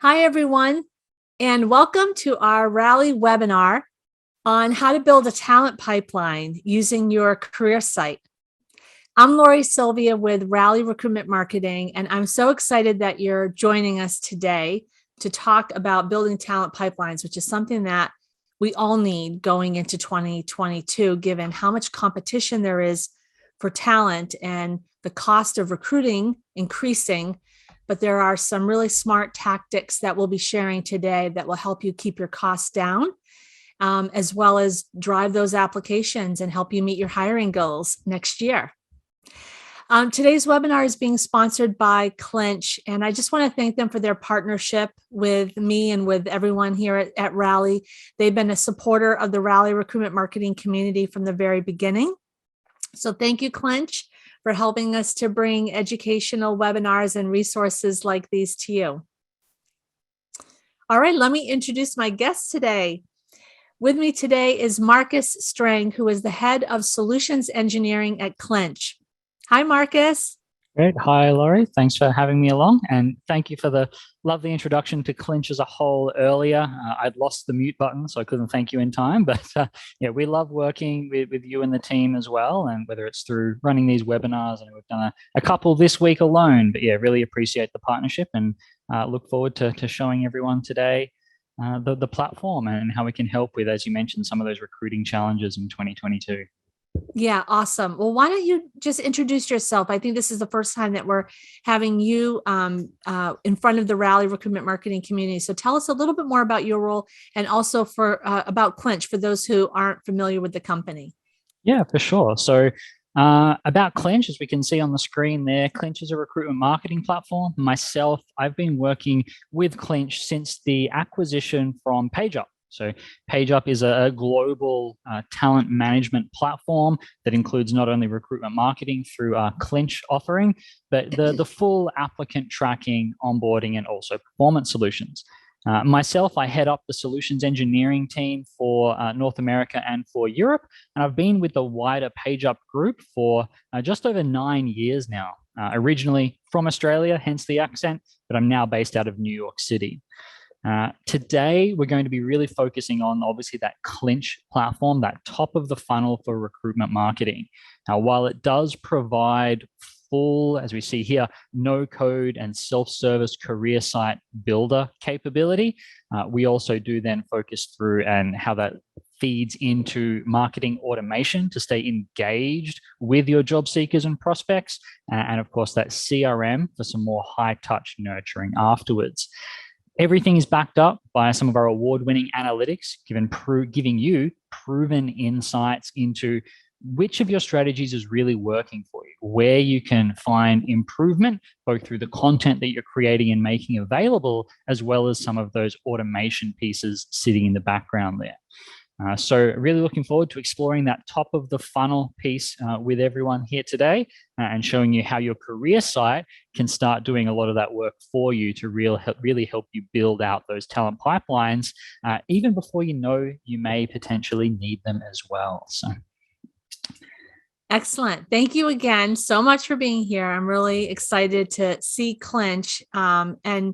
Hi, everyone, and welcome to our Rally webinar on how to build a talent pipeline using your career site. I'm Sylvia with Rally Recruitment Marketing, and I'm so excited that you're joining us today to talk about building talent pipelines, which is something that we all need going into 2022, given how much competition there is for talent and the cost of recruiting increasing. But there are some really smart tactics that we'll be sharing today that will help you keep your costs down, as well as drive those applications and help you meet your hiring goals next year. Today's webinar is being sponsored by Clinch, and I just want to thank them for their partnership with me and with everyone here at Rally. They've been a supporter of the Rally recruitment marketing community from the very beginning. So thank you, Clinch, for helping us to bring educational webinars and resources like these to you. All right, let me introduce my guest today. With me today is Marcus Strang, who is the head of solutions engineering at Clinch. Hi, Marcus. Great. Hi, Laurie. Thanks for having me along. And thank you for the lovely introduction to Clinch as a whole earlier. I'd lost the mute button, so I couldn't thank you in time. But yeah, we love working with you and the team as well. And whether it's through running these webinars, and we've done a couple this week alone. But yeah, really appreciate the partnership and look forward to showing everyone today the platform and how we can help with, as you mentioned, some of those recruiting challenges in 2022. Yeah, awesome. Well, why don't you just introduce yourself? I think this is the first time that we're having you in front of the Rally recruitment marketing community. So tell us a little bit more about your role and also about Clinch for those who aren't familiar with the company. Yeah, for sure. So about Clinch, as we can see on the screen there, Clinch is a recruitment marketing platform. Myself, I've been working with Clinch since the acquisition from PageUp. So PageUp is a global talent management platform that includes not only recruitment marketing through our Clinch offering, but the full applicant tracking, onboarding, and also performance solutions. Myself, I head up the solutions engineering team for North America and for Europe, and I've been with the wider PageUp group for just over 9 years now. Originally from Australia, hence the accent, but I'm now based out of New York City. Today, we're going to be really focusing on obviously that Clinch platform, that top of the funnel for recruitment marketing. Now, while it does provide full, as we see here, no code and self-service career site builder capability, we also do then focus through and how that feeds into marketing automation to stay engaged with your job seekers and prospects, and of course that CRM for some more high touch nurturing afterwards. Everything is backed up by some of our award-winning analytics, giving you proven insights into which of your strategies is really working for you, where you can find improvement, both through the content that you're creating and making available, as well as some of those automation pieces sitting in the background there. So really looking forward to exploring that top of the funnel piece with everyone here today and showing you how your career site can start doing a lot of that work for you to really help you build out those talent pipelines, even before you know you may potentially need them as well. So. Excellent. Thank you again so much for being here. I'm really excited to see Clinch and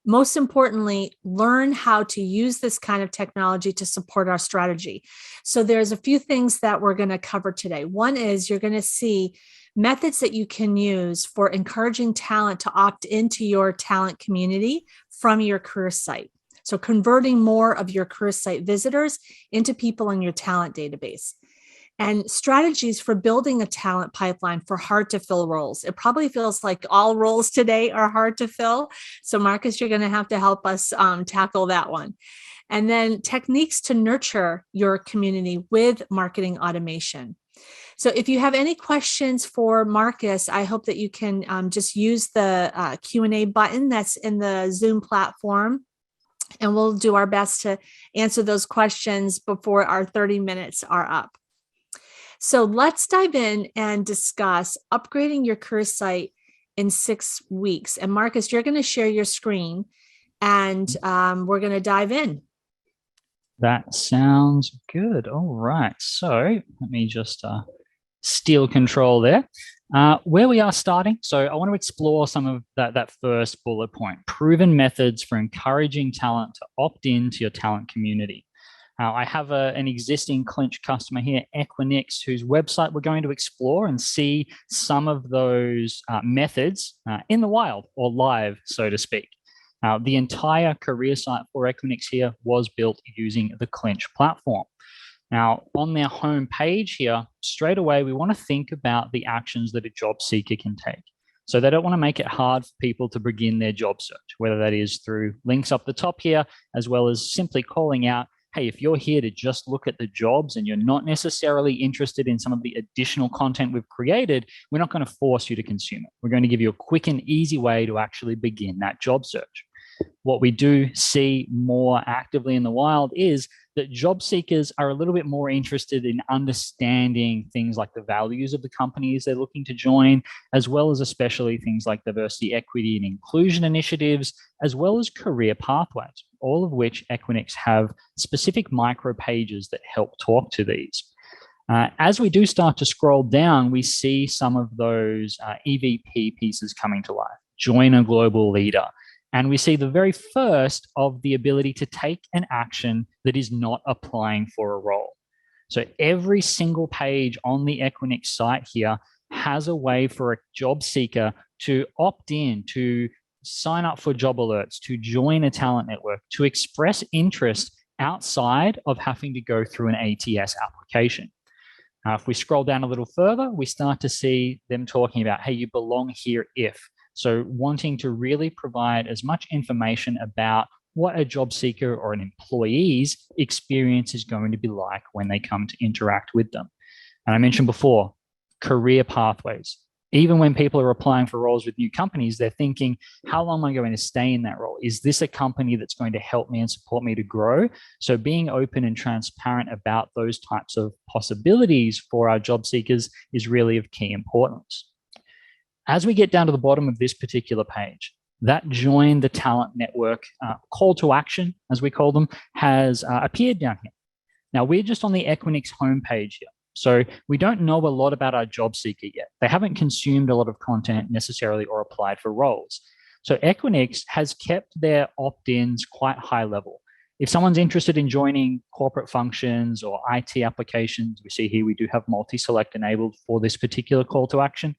most importantly, learn how to use this kind of technology to support our strategy. So there's a few things that we're going to cover today. One is you're going to see methods that you can use for encouraging talent to opt into your talent community from your career site. So converting more of your career site visitors into people in your talent database. And strategies for building a talent pipeline for hard to fill roles. It probably feels like all roles today are hard to fill. So Marcus, you're going to have to help us tackle that one. And then techniques to nurture your community with marketing automation. So if you have any questions for Marcus, I hope that you can just use the Q&A button that's in the Zoom platform. And we'll do our best to answer those questions before our 30 minutes are up. So let's dive in and discuss upgrading your career site in 6 weeks. And Marcus, you're going to share your screen and we're going to dive in. That sounds good. All right. So let me just steal control there. Where we are starting, so I want to explore some of that first bullet point, proven methods for encouraging talent to opt into your talent community. I have an existing Clinch customer here, Equinix, whose website we're going to explore and see some of those methods in the wild or live, so to speak. The entire career site for Equinix here was built using the Clinch platform. Now, on their home page here, straight away, we want to think about the actions that a job seeker can take. So they don't want to make it hard for people to begin their job search, whether that is through links up the top here, as well as simply calling out, hey, if you're here to just look at the jobs and you're not necessarily interested in some of the additional content we've created, we're not going to force you to consume it. We're going to give you a quick and easy way to actually begin that job search. What we do see more actively in the wild is that job seekers are a little bit more interested in understanding things like the values of the companies they're looking to join, as well as especially things like diversity, equity, and inclusion initiatives, as well as career pathways, all of which Equinix have specific micro pages that help talk to these. As we do start to scroll down, we see some of those EVP pieces coming to life. Join a global leader. And we see the very first of the ability to take an action that is not applying for a role. So every single page on the Equinix site here has a way for a job seeker to opt in, to sign up for job alerts, to join a talent network, to express interest outside of having to go through an ATS application. If we scroll down a little further, we start to see them talking about, hey, you belong here if. So wanting to really provide as much information about what a job seeker or an employee's experience is going to be like when they come to interact with them. And I mentioned before, career pathways. Even when people are applying for roles with new companies, they're thinking, how long am I going to stay in that role? Is this a company that's going to help me and support me to grow? So being open and transparent about those types of possibilities for our job seekers is really of key importance. As we get down to the bottom of this particular page, that join the talent network call to action, as we call them, has appeared down here. Now, we're just on the Equinix homepage here. So we don't know a lot about our job seeker yet. They haven't consumed a lot of content necessarily or applied for roles. So Equinix has kept their opt-ins quite high level. If someone's interested in joining corporate functions or IT applications, we see here we do have multi-select enabled for this particular call to action,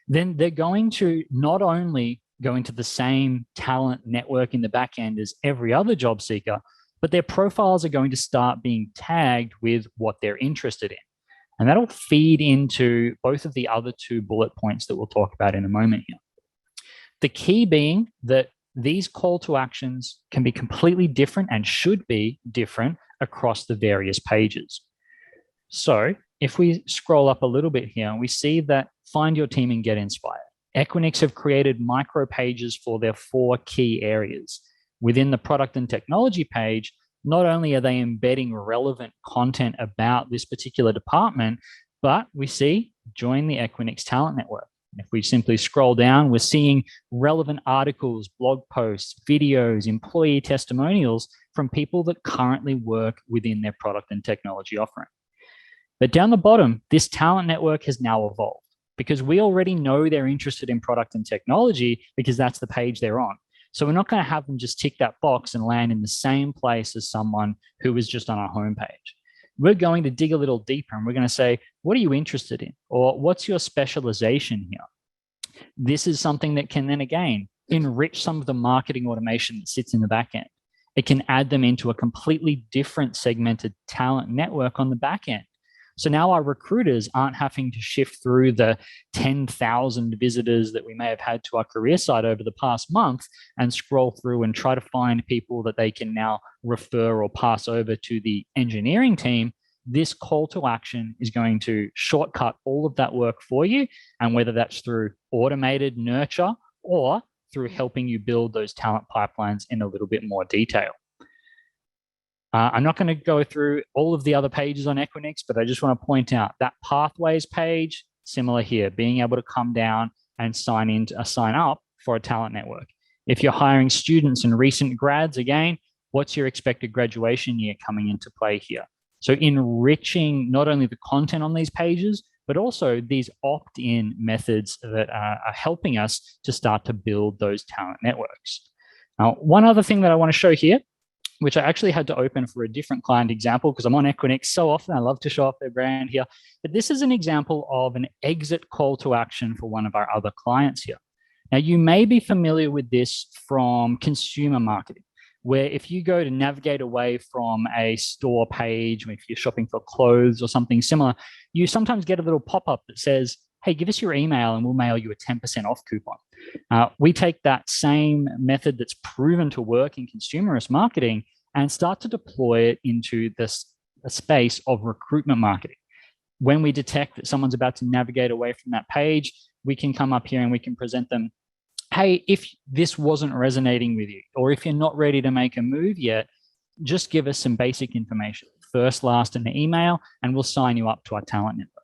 then they're going to not only go into the same talent network in the back end as every other job seeker, but their profiles are going to start being tagged with what they're interested in. And that'll feed into both of the other two bullet points that we'll talk about in a moment here. The key being that these call to actions can be completely different and should be different across the various pages. So if we scroll up a little bit here, we see that find your team and get inspired. Equinix have created micro pages for their 4 key areas. Within the product and technology page, not only are they embedding relevant content about this particular department, but we see join the Equinix Talent Network. If we simply scroll down, we're seeing relevant articles, blog posts, videos, employee testimonials from people that currently work within their product and technology offering. But down the bottom, this talent network has now evolved because we already know they're interested in product and technology because that's the page they're on. So we're not going to have them just tick that box and land in the same place as someone who was just on our homepage. We're going to dig a little deeper and we're going to say, what are you interested in? Or what's your specialization here? This is something that can then again enrich some of the marketing automation that sits in the back end. It can add them into a completely different segmented talent network on the back end. So now our recruiters aren't having to shift through the 10,000 visitors that we may have had to our career site over the past month and scroll through and try to find people that they can now refer or pass over to the engineering team. This call to action is going to shortcut all of that work for you. And whether that's through automated nurture or through helping you build those talent pipelines in a little bit more detail. I'm not going to go through all of the other pages on Equinix, but I just want to point out that pathways page, similar here, being able to come down and sign up for a talent network. If you're hiring students and recent grads, again, what's your expected graduation year coming into play here? So enriching not only the content on these pages, but also these opt-in methods that are helping us to start to build those talent networks. Now, one other thing that I want to show here, which I actually had to open for a different client example because I'm on Equinix so often. I love to show off their brand here. But this is an example of an exit call to action for one of our other clients here. Now, you may be familiar with this from consumer marketing, where if you go to navigate away from a store page, if you're shopping for clothes or something similar, you sometimes get a little pop-up that says, hey, give us your email and we'll mail you a 10% off coupon. We take that same method that's proven to work in consumerist marketing and start to deploy it into this space of recruitment marketing. When we detect that someone's about to navigate away from that page, we can come up here and we can present them, hey, if this wasn't resonating with you, or if you're not ready to make a move yet, just give us some basic information, first, last, and the email, and we'll sign you up to our talent network.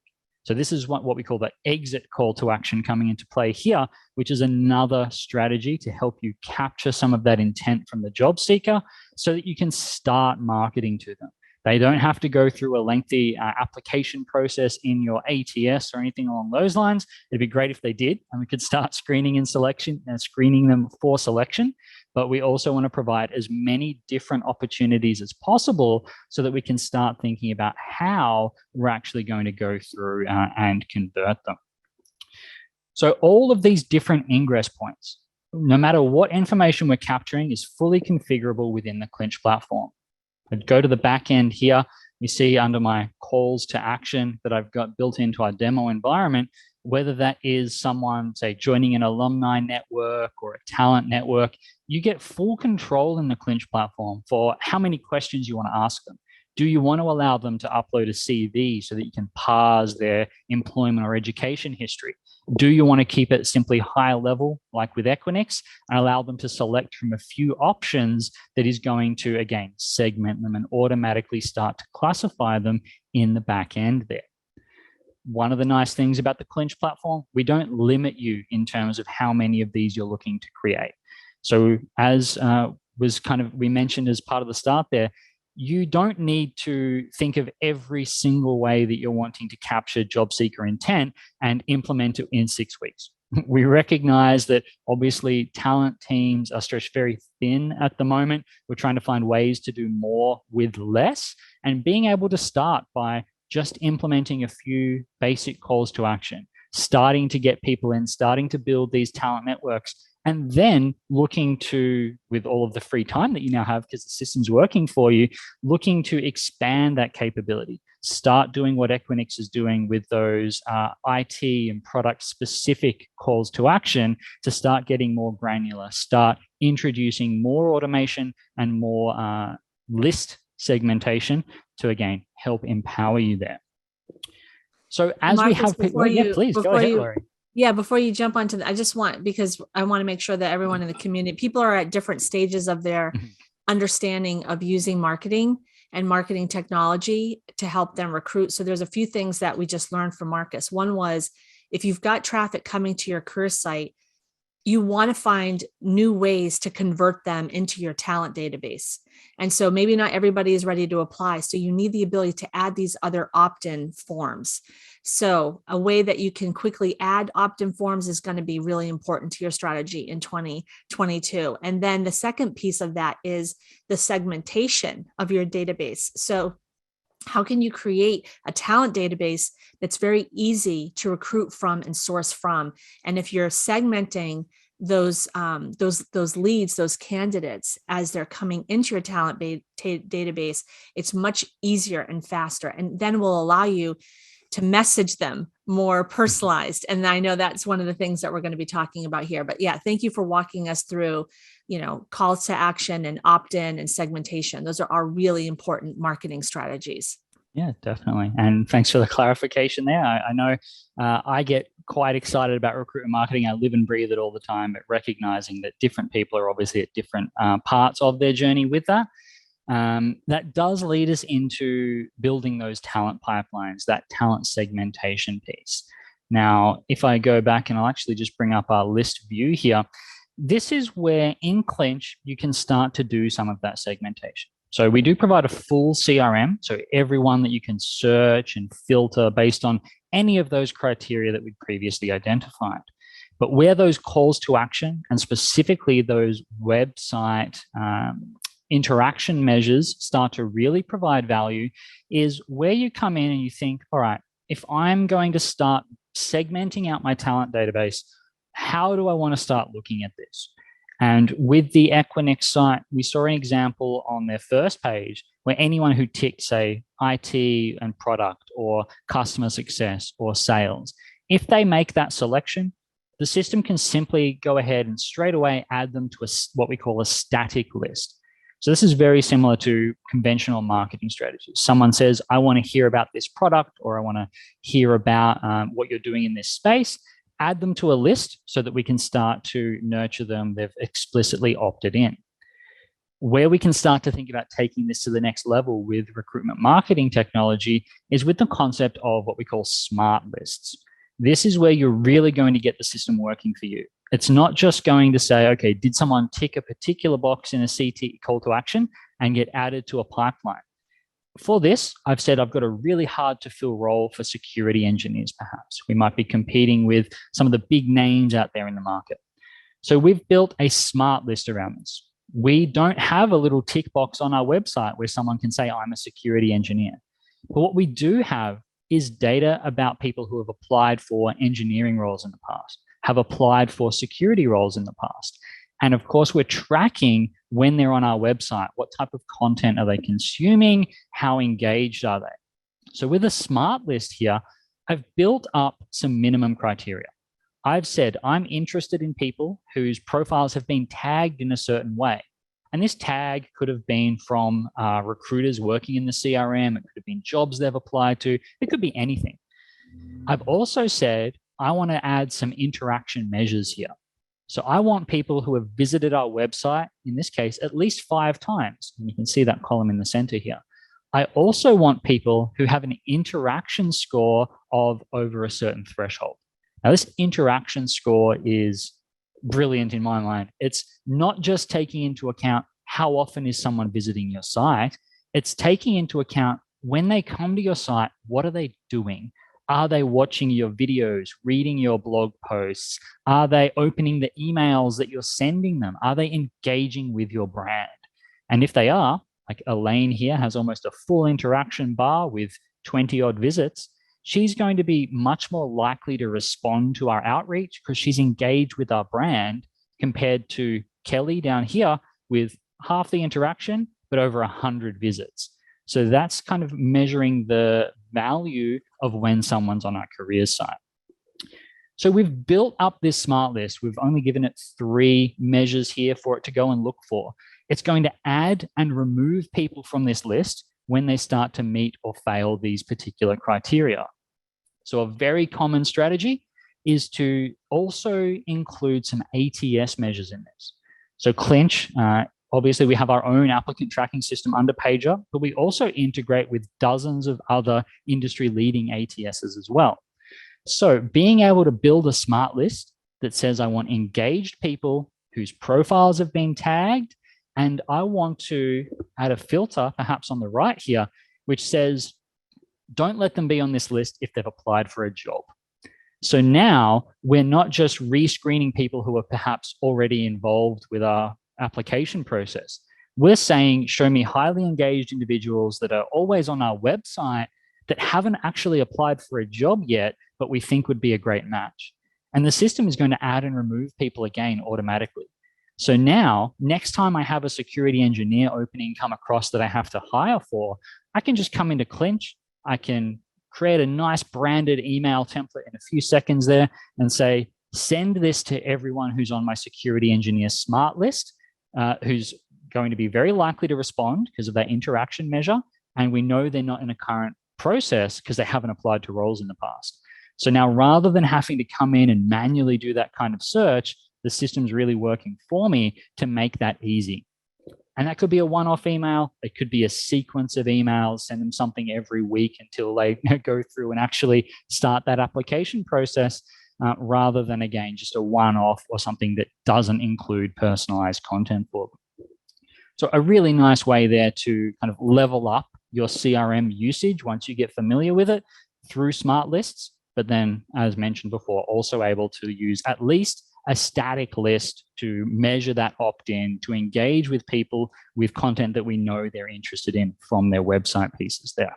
So this is what we call the exit call to action coming into play here, which is another strategy to help you capture some of that intent from the job seeker so that you can start marketing to them. They don't have to go through a lengthy application process in your ATS or anything along those lines. It'd be great if they did, and we could start screening them for selection. But we also want to provide as many different opportunities as possible so that we can start thinking about how we're actually going to go through and convert them. So all of these different ingress points, no matter what information we're capturing, is fully configurable within the Clinch platform. I'd go to the back end here. We see under my calls to action that I've got built into our demo environment, whether that is someone, say, joining an alumni network or a talent network, you get full control in the Clinch platform for how many questions you want to ask them. Do you want to allow them to upload a CV so that you can parse their employment or education history? Do you want to keep it simply high level, like with Equinix, and allow them to select from a few options that is going to, again, segment them and automatically start to classify them in the back end there? One of the nice things about the Clinch platform, we don't limit you in terms of how many of these you're looking to create. So as we mentioned as part of the start there, you don't need to think of every single way that you're wanting to capture job seeker intent and implement it in 6 weeks. We recognize that obviously talent teams are stretched very thin at the moment. We're trying to find ways to do more with less, and being able to start by just implementing a few basic calls to action, starting to get people in, starting to build these talent networks, and then looking to, with all of the free time that you now have because the system's working for you, looking to expand that capability. Start doing what Equinix is doing with those IT and product specific calls to action to start getting more granular, start introducing more automation and more list segmentation to, again, help empower you there. So as Marcus, we have, please go ahead, Laurie. Yeah, before you jump onto that, because I want to make sure that everyone in the community, people are at different stages of their understanding of using marketing and marketing technology to help them recruit. So there's a few things that we just learned from Marcus. One was, if you've got traffic coming to your career site, you want to find new ways to convert them into your talent database. And so maybe not everybody is ready to apply. So you need the ability to add these other opt-in forms. So a way that you can quickly add opt-in forms is going to be really important to your strategy in 2022. And then the second piece of that is the segmentation of your database. So how can you create a talent database that's very easy to recruit from and source from? And if you're segmenting those leads, those candidates, as they're coming into your talent database, it's much easier and faster, and then will allow you to message them more personalized. And I know that's one of the things that we're going to be talking about here. But yeah, thank you for walking us through, calls to action and opt-in and segmentation. Those are really important marketing strategies. Yeah, definitely. And thanks for the clarification there. I know I get quite excited about recruitment marketing. I live and breathe it all the time, but recognizing that different people are obviously at different parts of their journey with that. That does lead us into building those talent pipelines, that talent segmentation piece. Now, if I go back and I'll actually just bring up our list view here, this is where in Clinch you can start to do some of that segmentation. So we do provide a full CRM, so everyone that you can search and filter based on any of those criteria that we'd previously identified. But where those calls to action and specifically those website interaction measures start to really provide value is where you come in and you think, all right, if I'm going to start segmenting out my talent database, how do I want to start looking at this? And with the Equinix site, we saw an example on their first page where anyone who ticked, say, IT and product or customer success or sales, if they make that selection, the system can simply go ahead and straight away add them to what we call a static list. So this is very similar to conventional marketing strategies. Someone says, I want to hear about this product, or I want to hear about what you're doing in this space. Add them to a list so that we can start to nurture them. They've explicitly opted in. Where we can start to think about taking this to the next level with recruitment marketing technology is with the concept of what we call smart lists. This is where you're really going to get the system working for you. It's not just going to say, okay, did someone tick a particular box in a CT call to action and get added to a pipeline? For this, I've said I've got a really hard to fill role for security engineers, perhaps. We might be competing with some of the big names out there in the market. So we've built a smart list around this. We don't have a little tick box on our website where someone can say, I'm a security engineer. But what we do have is data about people who have applied for engineering roles in the past, have applied for security roles in the past. And of course, we're tracking when they're on our website, what type of content are they consuming, how engaged are they? So with a smart list here, I've built up some minimum criteria. I've said I'm interested in people whose profiles have been tagged in a certain way. And this tag could have been from recruiters working in the CRM. It could have been jobs they've applied to. It could be anything. I've also said I want to add some interaction measures here. So I want people who have visited our website, in this case, at least 5 times. And you can see that column in the center here. I also want people who have an interaction score of over a certain threshold. Now, this interaction score is brilliant in my mind. It's not just taking into account how often is someone visiting your site. It's taking into account when they come to your site, what are they doing? Are they watching your videos, reading your blog posts? Are they opening the emails that you're sending them? Are they engaging with your brand? And if they are, like Elaine here has almost a full interaction bar with 20 odd visits, she's going to be much more likely to respond to our outreach because she's engaged with our brand compared to Kelly down here with half the interaction, but over 100 visits. So that's kind of measuring the value of when someone's on our careers site. So we've built up this smart list. We've only given it 3 measures here for it to go and look for. It's going to add and remove people from this list when they start to meet or fail these particular criteria. So a very common strategy is to also include some ATS measures in this. So Clinch, obviously we have our own applicant tracking system under Pager, but we also integrate with dozens of other industry leading ATSs as well. So being able to build a smart list that says I want engaged people whose profiles have been tagged, and I want to add a filter perhaps on the right here, which says, don't let them be on this list if they've applied for a job. So now we're not just rescreening people who are perhaps already involved with our application process. We're saying, show me highly engaged individuals that are always on our website that haven't actually applied for a job yet, but we think would be a great match. And the system is going to add and remove people again automatically. So now, next time I have a security engineer opening come across that I have to hire for, I can just come into Clinch. I can create a nice branded email template in a few seconds there and say, send this to everyone who's on my security engineer smart list, who's going to be very likely to respond because of that interaction measure. And we know they're not in a current process because they haven't applied to roles in the past. So now rather than having to come in and manually do that kind of search, the system's really working for me to make that easy. And that could be a one-off email. It could be a sequence of emails, send them something every week until they go through and actually start that application process, rather than, again, just a one-off or something that doesn't include personalized content for them. So a really nice way there to kind of level up your CRM usage once you get familiar with it through smart lists. but then, as mentioned before, also able to use at least a static list to measure that opt-in, to engage with people with content that we know they're interested in from their website pieces there.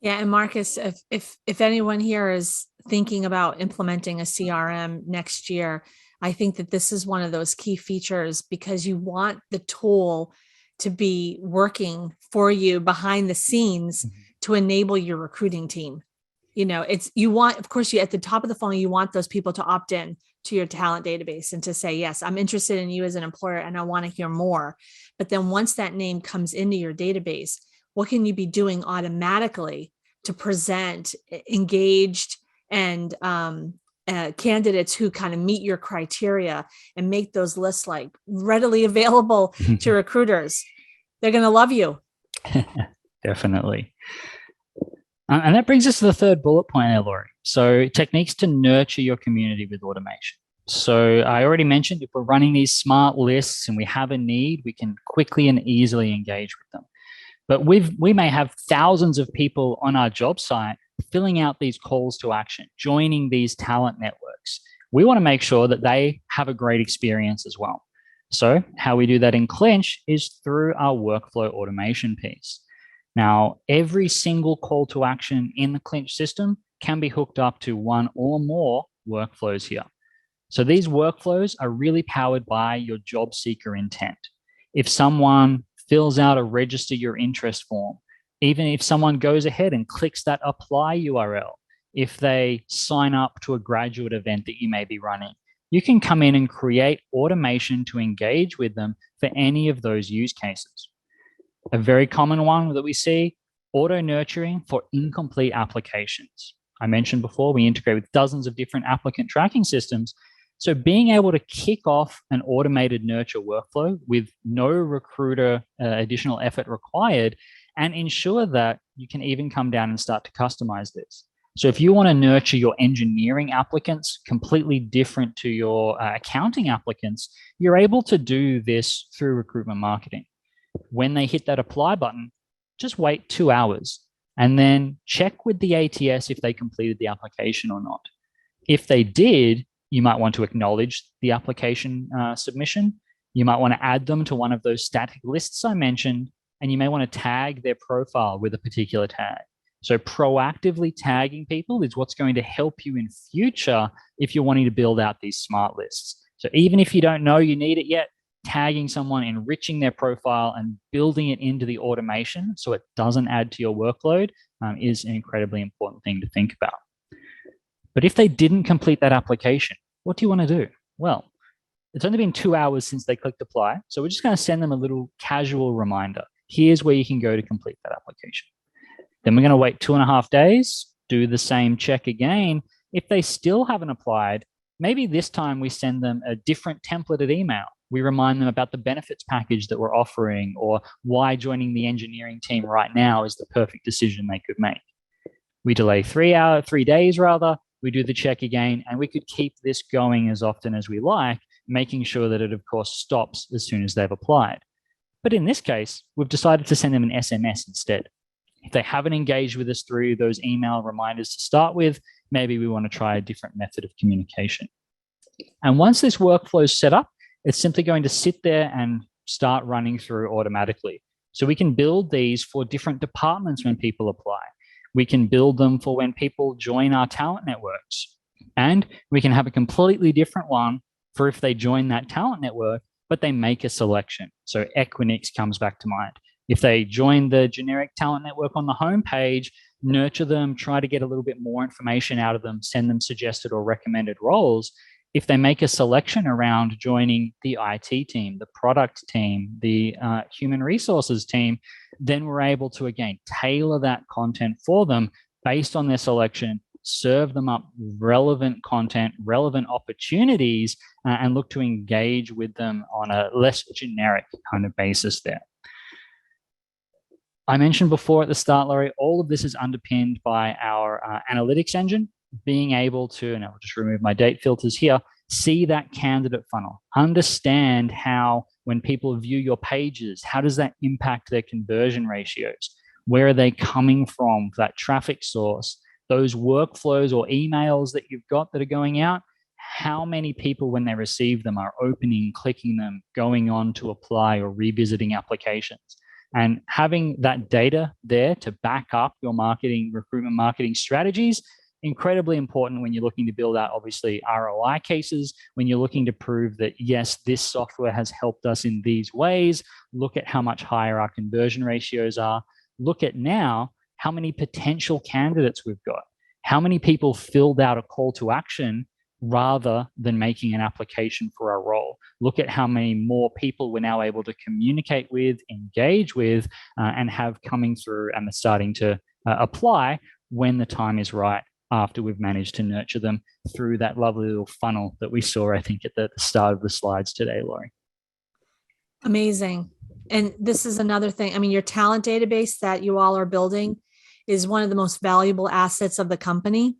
Yeah, and Marcus, if anyone here is thinking about implementing a CRM next year, I think that this is one of those key features, because you want the tool to be working for you behind the scenes to enable your recruiting team. You want, of course, you at the top of the funnel, you want those people to opt in to your talent database and to say, yes, I'm interested in you as an employer and I want to hear more. But then once that name comes into your database, what can you be doing automatically to present engaged and candidates who kind of meet your criteria and make those lists like readily available to recruiters? They're going to love you. Definitely. And that brings us to the third bullet point there, Laurie. So techniques to nurture your community with automation. So I already mentioned, if we're running these smart lists and we have a need, we can quickly and easily engage with them. But we may have thousands of people on our job site filling out these calls to action, joining these talent networks. We want to make sure that they have a great experience as well. So how we do that in Clinch is through our workflow automation piece. Now, every single call to action in the Clinch system can be hooked up to one or more workflows here. So these workflows are really powered by your job seeker intent. If someone fills out a register your interest form, even if someone goes ahead and clicks that apply URL, if they sign up to a graduate event that you may be running, you can come in and create automation to engage with them for any of those use cases. A very common one that we see, auto nurturing for incomplete applications. I mentioned before, we integrate with dozens of different applicant tracking systems. So being able to kick off an automated nurture workflow with no recruiter additional effort required, and ensure that you can even come down and start to customize this. So if you want to nurture your engineering applicants completely different to your accounting applicants, you're able to do this through recruitment marketing. When they hit that apply button, just wait 2 hours and then check with the ATS if they completed the application or not. If they did, you might want to acknowledge the application submission. You might want to add them to one of those static lists I mentioned, and you may want to tag their profile with a particular tag. So proactively tagging people is what's going to help you in future if you're wanting to build out these smart lists. So even if you don't know you need it yet, tagging someone, enriching their profile and building it into the automation so it doesn't add to your workload is an incredibly important thing to think about. But if they didn't complete that application, what do you want to do? Well, it's only been 2 hours since they clicked apply. So we're just going to send them a little casual reminder. Here's where you can go to complete that application. Then we're going to wait 2.5 days, do the same check again. If they still haven't applied, maybe this time we send them a different templated email. We remind them about the benefits package that we're offering or why joining the engineering team right now is the perfect decision they could make. We delay 3 days rather. We do the check again, and we could keep this going as often as we like, making sure that it, of course, stops as soon as they've applied. But in this case, we've decided to send them an SMS instead. If they haven't engaged with us through those email reminders to start with, maybe we want to try a different method of communication. And once this workflow is set up, it's simply going to sit there and start running through automatically. So we can build these for different departments when people apply. We can build them for when people join our talent networks. And we can have a completely different one for if they join that talent network, but they make a selection. So Equinix comes back to mind. If they join the generic talent network on the homepage, nurture them, try to get a little bit more information out of them, send them suggested or recommended roles. If they make a selection around joining the IT team, the product team, the human resources team, then we're able to, again, tailor that content for them based on their selection, serve them up relevant content, relevant opportunities, and look to engage with them on a less generic kind of basis there. I mentioned before at the start, Laurie, all of this is underpinned by our analytics engine, being able to, and I'll just remove my date filters here, see that candidate funnel, understand how when people view your pages, how does that impact their conversion ratios? Where are they coming from, that traffic source? those workflows or emails that you've got that are going out, how many people, when they receive them, are opening, clicking them, going on to apply or revisiting applications? And having that data there to back up your recruitment marketing strategies, incredibly important when you're looking to build out, obviously, ROI cases, when you're looking to prove that, yes, this software has helped us in these ways. Look at how much higher our conversion ratios are. Look at now how many potential candidates we've got, how many people filled out a call to action rather than making an application for our role. Look at how many more people we're now able to communicate with, engage with, and have coming through and starting to apply when the time is right, after we've managed to nurture them through that lovely little funnel that we saw, I think, at the start of the slides today, Laurie. Amazing. And this is another thing. I mean, your talent database that you all are building is one of the most valuable assets of the company.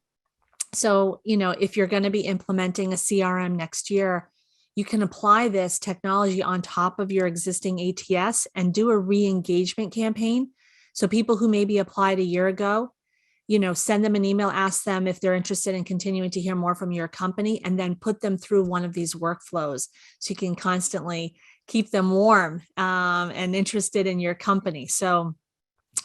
So, if you're going to be implementing a CRM next year, you can apply this technology on top of your existing ATS and do a re-engagement campaign. So people who maybe applied a year ago, send them an email, ask them if they're interested in continuing to hear more from your company, and then put them through one of these workflows so you can constantly keep them warm and interested in your company. So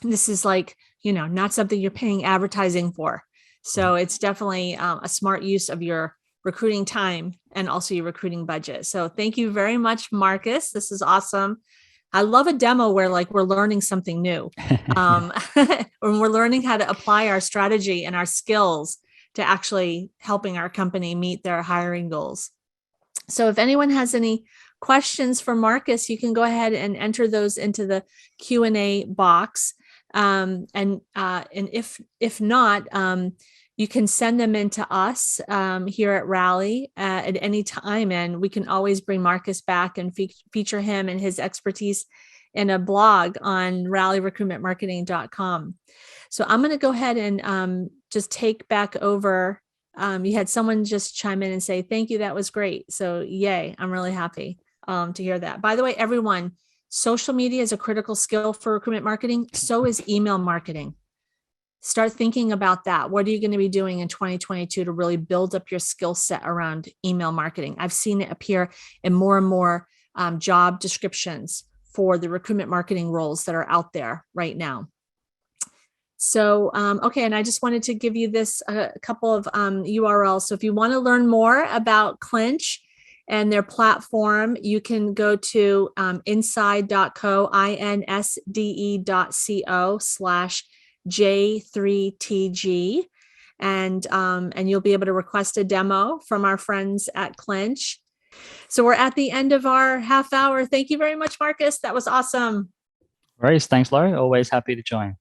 this is not something you're paying advertising for. So it's definitely a smart use of your recruiting time and also your recruiting budget. So thank you very much, Marcus. This is awesome. I love a demo where we're learning something new. When we're learning how to apply our strategy and our skills to actually helping our company meet their hiring goals. So if anyone has any questions for Marcus, you can go ahead and enter those into the Q&A box. And if not, you can send them in to us here at Rally at any time, and we can always bring Marcus back and feature him and his expertise in a blog on rallyrecruitmentmarketing.com. So I'm going to go ahead and just take back over. You had someone just chime in and say, thank you, that was great. So yay, I'm really happy to hear that. By the way, everyone, social media is a critical skill for recruitment marketing. So is email marketing. Start thinking about that. What are you going to be doing in 2022 to really build up your skill set around email marketing? I've seen it appear in more and more job descriptions for the recruitment marketing roles that are out there right now. So, okay. And I just wanted to give you a couple of URLs. So if you want to learn more about Clinch and their platform, you can go to inside.co, insde.co/J3TG. And you'll be able to request a demo from our friends at Clinch. So we're at the end of our half hour. Thank you very much, Marcus. That was awesome. Grace, thanks, Laurie. Always happy to join.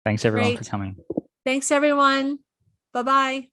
Thanks, everyone, Great. for coming. Thanks, everyone. Bye-bye.